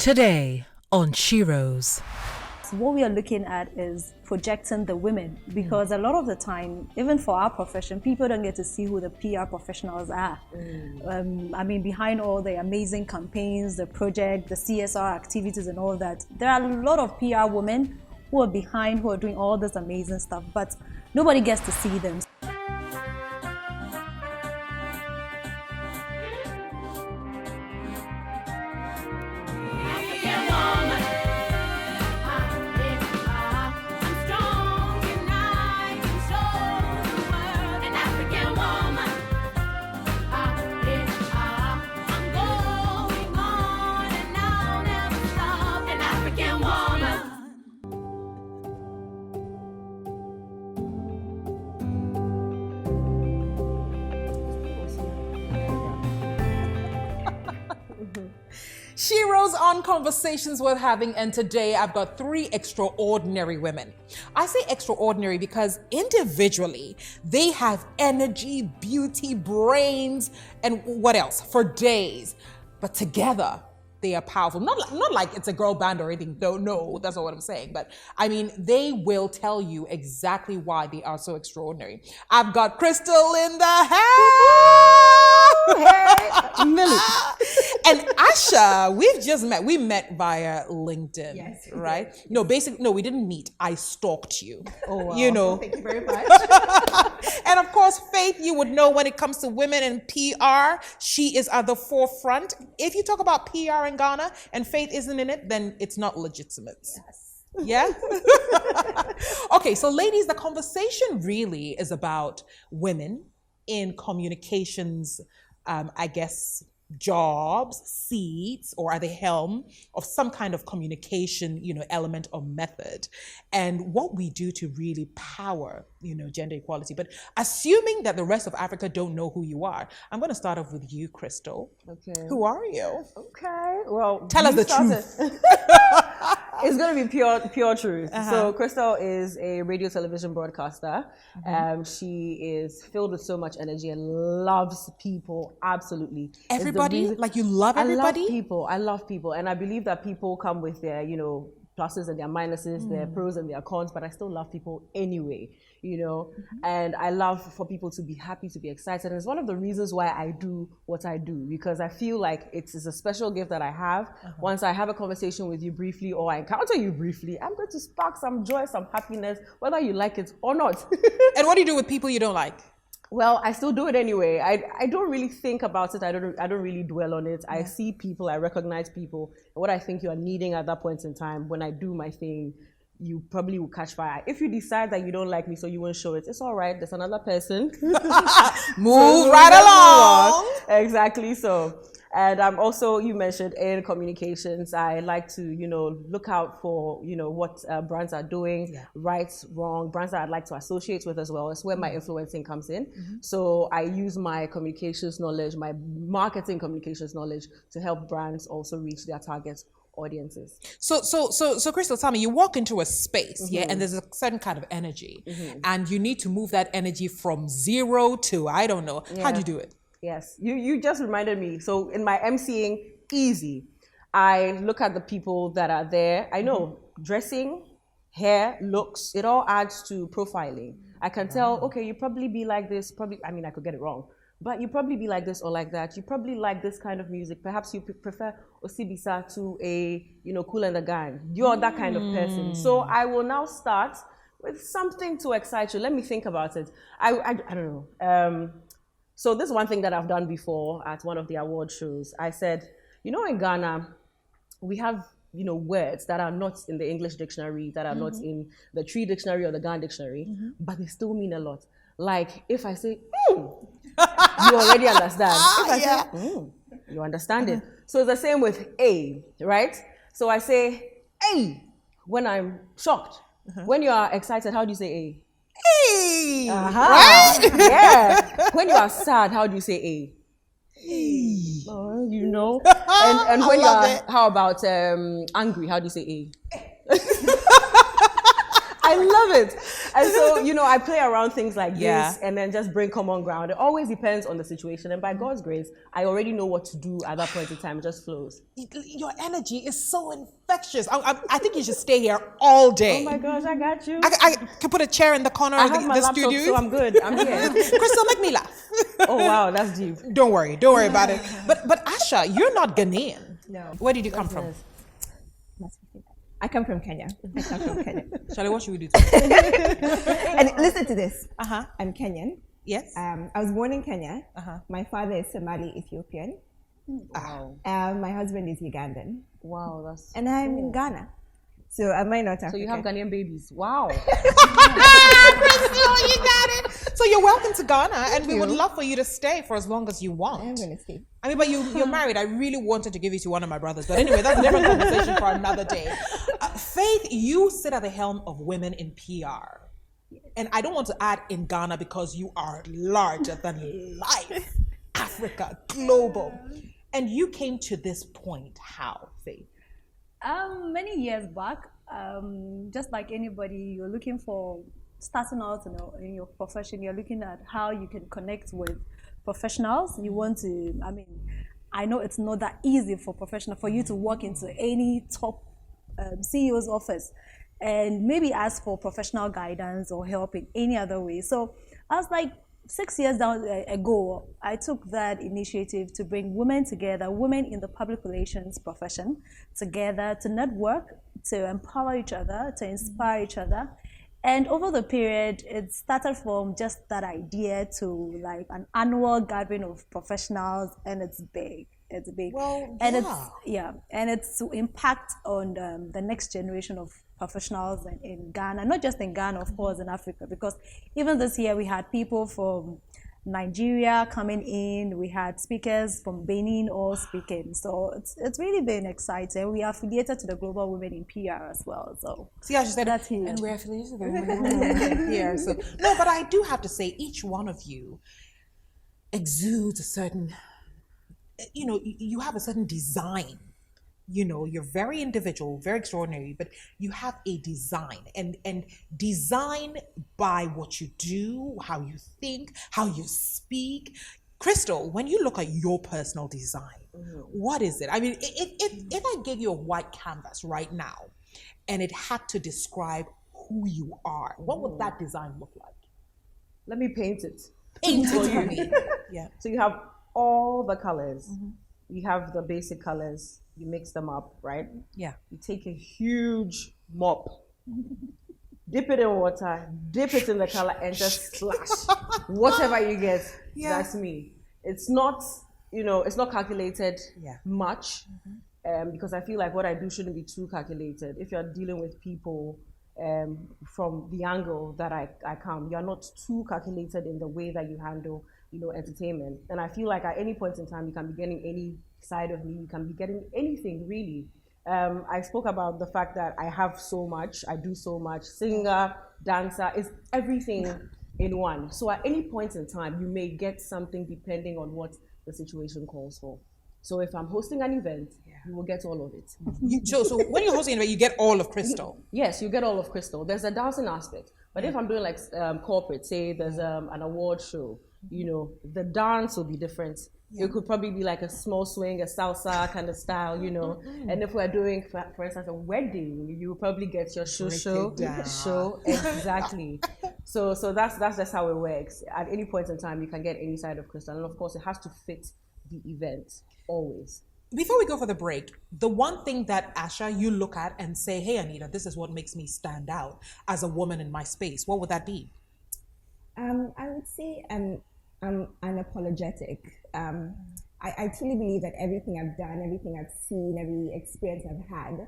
Today on Shiro's. What we are looking at is projecting the women, because a lot of the time, even for our profession, people don't get to see who the PR professionals are. I mean, behind all the amazing campaigns, the project, the CSR activities and all that, there are a lot of PR women who are behind, who are doing all this amazing stuff, but nobody gets to see them. Shiro's on Conversations Worth Having, and today I've got three extraordinary women. I say extraordinary because individually they have energy, beauty, brains, and what else for days. But together they are powerful. Not like it's a girl band or anything. No, that's not what I'm saying. But I mean, they will tell you exactly why they are so extraordinary. I've got Chrystal in the house. Hey, Millie. And Asha, we've just met. We met via LinkedIn, yes, right? No, we didn't meet. I stalked you. Oh, wow. You know. Thank you very much. And of course, Faith, you would know when it comes to women in PR, she is at the forefront. If you talk about PR in Ghana and Faith isn't in it, then it's not legitimate. Yes. Yeah? Okay, so ladies, the conversation really is about women in communications, I guess, jobs, seats, or at the helm of some kind of communication, element or method, and what we do to really power, gender equality. But assuming that the rest of Africa don't know who you are, I'm going to start off with you, Chrystal. Okay. Who are you? Okay. Well, tell us the truth. It's going to be pure truth. So Chrystal is a radio television broadcaster. She is filled with so much energy and loves people. Absolutely. Everybody? Like you love everybody? I love people. And I believe that people come with their, pluses and their minuses, their pros and their cons, but I still love people anyway, and I love for people to be happy, to be excited. And it's one of the reasons why I do what I do, because I feel like it's a special gift that I have. Once I have a conversation with you briefly or I encounter you briefly, I'm going to spark some joy, some happiness, whether you like it or not. And what do you do with people you don't like? Well, I still do it anyway. I don't really think about it. I don't really dwell on it. I see people, I recognize people, and what I think you are needing at that point in time, when I do my thing, you probably will catch fire. If you decide that you don't like me, so you won't show it, it's all right. There's another person. Move right along. Exactly. So, and I'm also, you mentioned in communications, I like to, look out for, what brands are doing, right, wrong, brands that I'd like to associate with as well. It's where my influencing comes in. So I use my communications knowledge, my marketing communications knowledge to help brands also reach their target audiences. So Chrystal, tell me, you walk into a space, and there's a certain kind of energy, and you need to move that energy from 0 to, I don't know, how do you do it? Yes, you just reminded me. So in my emceeing, easy. I look at the people that are there. I know dressing, hair, looks, it all adds to profiling. I can tell, okay, you probably be like this, I could get it wrong, but you probably be like this or like that. You probably like this kind of music. Perhaps you prefer Osibisa to a, Kool and the Gang. You're that kind of person. So I will now start with something to excite you. Let me think about it. I don't know. So this is one thing that I've done before at one of the award shows. I said, in Ghana, we have, words that are not in the English dictionary, that are not in the Tree Dictionary or the Ghana Dictionary, but they still mean a lot. Like if I say, you already understand. If I say, you understand it. So it's the same with A, right? So I say, A, when I'm shocked. When you are excited, how do you say A? Hey, right? Yeah. When you are sad, how do you say A? Hey. And when you are, how about angry? How do you say A? I love it. And so, you know, I play around things like Yeah. this and then just bring common ground. It always depends on the situation. And by God's grace, I already know what to do at that point in time. It just flows. Your energy is so infectious. I think you should stay here all day. Oh my gosh, I got you. I can put a chair in the corner I of have my the laptop, studio. so I'm good. I'm here. Chrystal, make me laugh. Oh wow, that's deep. Don't worry about it. But Asha, you're not Ghanaian. No. Where did you come from? I come from Kenya. Charlie, what should we do today? And listen to this. Uh-huh. I'm Kenyan. Yes. I was born in Kenya. Uh-huh. My father is Somali Ethiopian. Wow. My husband is Ugandan. Wow, that's And I'm in Ghana. So am I not African? so you have Ghanaian babies. Wow. Chrystal, you got it. So you're welcome to Ghana, and we would love for you to stay for as long as you want. I'm going to stay. I mean, but you're married. I really wanted to give you to one of my brothers. But anyway, that's a different conversation for another day. Faith, you sit at the helm of women in PR. And I don't want to add in Ghana because you are larger than life, Africa, global. And you came to this point, how, Faith? Many years back, just like anybody, you're looking for starting out, in your profession. You're looking at how you can connect with professionals. You want to. I know it's not that easy for you to walk into any top CEO's office and maybe ask for professional guidance or help in any other way. So I was like, 6 years ago, I took that initiative to bring women together, women in the public relations profession together to network, to empower each other, to inspire each other. And over the period, it started from just that idea to like an annual gathering of professionals, and it's big. It's big. Well, and yeah. And it's to impact on the next generation of professionals in Ghana, not just in Ghana, of course, in Africa, because even this year we had people from Nigeria coming in, we had speakers from Benin all speaking. So it's really been exciting. We are affiliated to the Global Women in PR as well. So see, I just said that's huge. and we're affiliated to the Women in PR. So no, but I do have to say, each one of you exudes a certain, you have a certain design. You're very individual, very extraordinary, but you have a design, and design by what you do, how you think, how you speak. Chrystal, when you look at your personal design, what is it? I mean, if I gave you a white canvas right now and it had to describe who you are, what would that design look like? Let me paint it. Paint it for me. Yeah. So you have all the colors. You have the basic colors. You mix them up, right? Yeah. You take a huge mop, dip it in water, dip it in the color, and just splash. Whatever you get, that's me. It's not, it's not calculated much, because I feel like what I do shouldn't be too calculated. If you're dealing with people from the angle that I come, you're not too calculated in the way that you handle, entertainment. And I feel like at any point in time, you can be getting any side of me, you can be getting anything really. I spoke about the fact that I have so much, I do so much, singer, dancer, it's everything in one. So at any point in time, you may get something depending on what the situation calls for. So if I'm hosting an event, you will get all of it. So when you're hosting an event, you get all of Chrystal. Yes, you get all of Chrystal. There's a dancing aspect. But if I'm doing like corporate, say there's an award show, the dance will be different. It could probably be like a small swing, a salsa kind of style, And if we're doing, for instance, a wedding, you will probably get your show. Exactly. So that's just how it works. At any point in time, you can get any side of Chrystal, and of course, it has to fit the event always. Before we go for the break, the one thing that, Asha, you look at and say, hey, Anita, this is what makes me stand out as a woman in my space, what would that be? I would say I'm unapologetic. I truly believe that everything I've done, everything I've seen, every experience I've had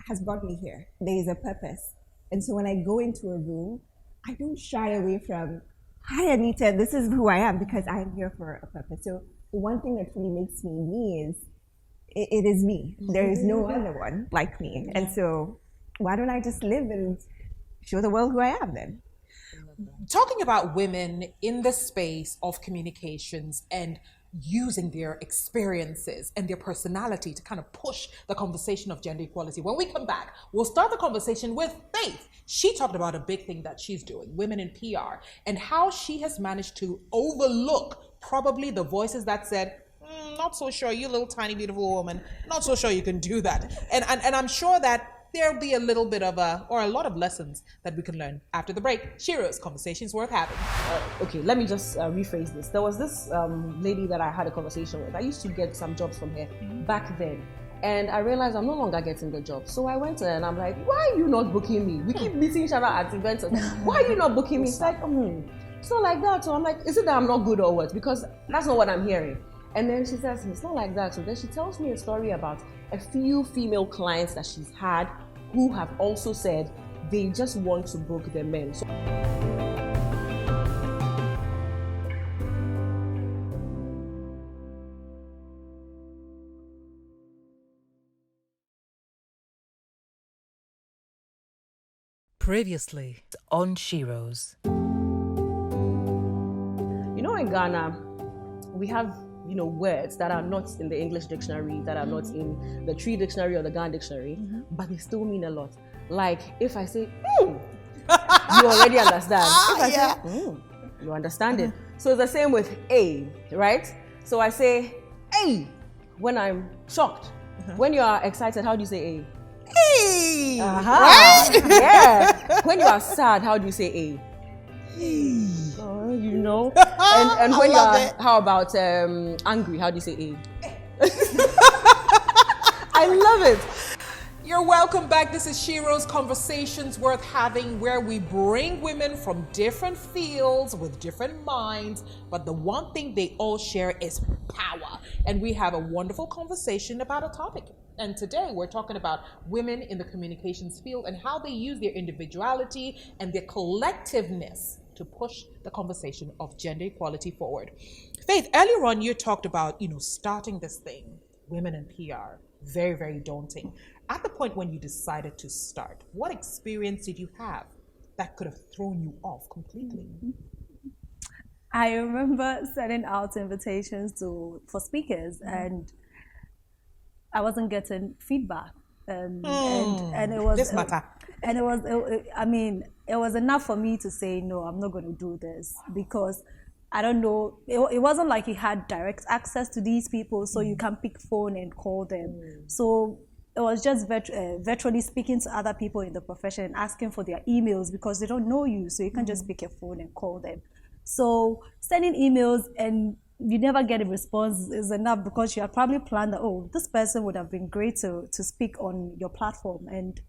has brought me here. There is a purpose. And so when I go into a room, I don't shy away from, hi, Anita, this is who I am, because I'm here for a purpose. So the one thing that really makes me me is, it is me. There is no other one like me. And so why don't I just live and show the world who I am then? Talking about women in the space of communications and using their experiences and their personality to kind of push the conversation of gender equality. When we come back, we'll start the conversation with Faith. She talked about a big thing that she's doing, women in PR, and how she has managed to overlook probably the voices that said, not so sure, you little tiny beautiful woman, not so sure you can do that. And I'm sure that there'll be a little bit of a lot of lessons that we can learn after the break. Shiro's conversations worth having. Okay, let me just rephrase this. There was this lady that I had a conversation with. I used to get some jobs from her back then. And I realized I'm no longer getting the job. So I went to her and I'm like, why are you not booking me? We keep meeting each other at events. Why are you not booking me? It's like, it's not like that. So I'm like, is it that I'm not good or what? Because that's not what I'm hearing. And then she says, it's not like that. So then she tells me a story about a few female clients that she's had who have also said they just want to book their men. So Previously on Shiro's. you know, in Ghana, we have words that are not in the English dictionary, that are not in the Tree dictionary or the Ghana dictionary, but they still mean a lot. Like if I say, you already understand. If I say, you understand it. So it's the same with A, right? So I say, A, when I'm shocked. When you are excited, how do you say A? Hey! Right? Yeah. When you are sad, how do you say A? And when you are, how about angry? How do you say A? I love it. You're welcome back. This is Shiro's Conversations Worth Having, where we bring women from different fields with different minds, but the one thing they all share is power. And we have a wonderful conversation about a topic. And today we're talking about women in the communications field and how they use their individuality and their collectiveness to push the conversation of gender equality forward. Faith, earlier on you talked about, starting this thing, women in PR, very, very daunting. At the point when you decided to start, what experience did you have that could have thrown you off completely? I remember sending out invitations for speakers, and I wasn't getting feedback. And it was this matter. And it was enough for me to say, no, I'm not going to do this, because I don't know, it wasn't like you had direct access to these people, so you can pick phone and call them. So it was just virtually speaking to other people in the profession and asking for their emails, because they don't know you, so you can just pick your phone and call them. So sending emails and you never get a response is enough, because you have probably planned that, this person would have been great to speak on your platform, and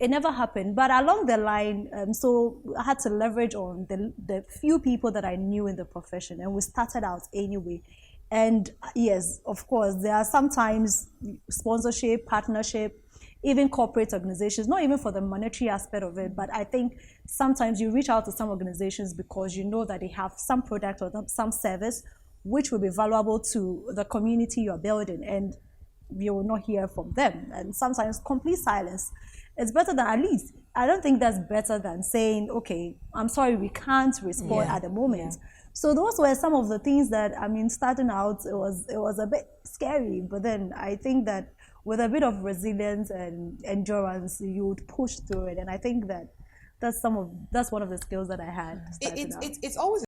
it never happened. But along the line, so I had to leverage on the few people that I knew in the profession, and we started out anyway. And yes, of course, there are sometimes sponsorship, partnership, even corporate organizations, not even for the monetary aspect of it, but I think sometimes you reach out to some organizations because you know that they have some product or some service which will be valuable to the community you're building, and you will not hear from them. And sometimes complete silence. It's better than, at least, I don't think that's better than saying, okay, I'm sorry, we can't respond at the moment. So those were some of the things that, starting out, it was a bit scary, but then I think that with a bit of resilience and endurance, you would push through it. And I think that that's one of the skills that I had. It's always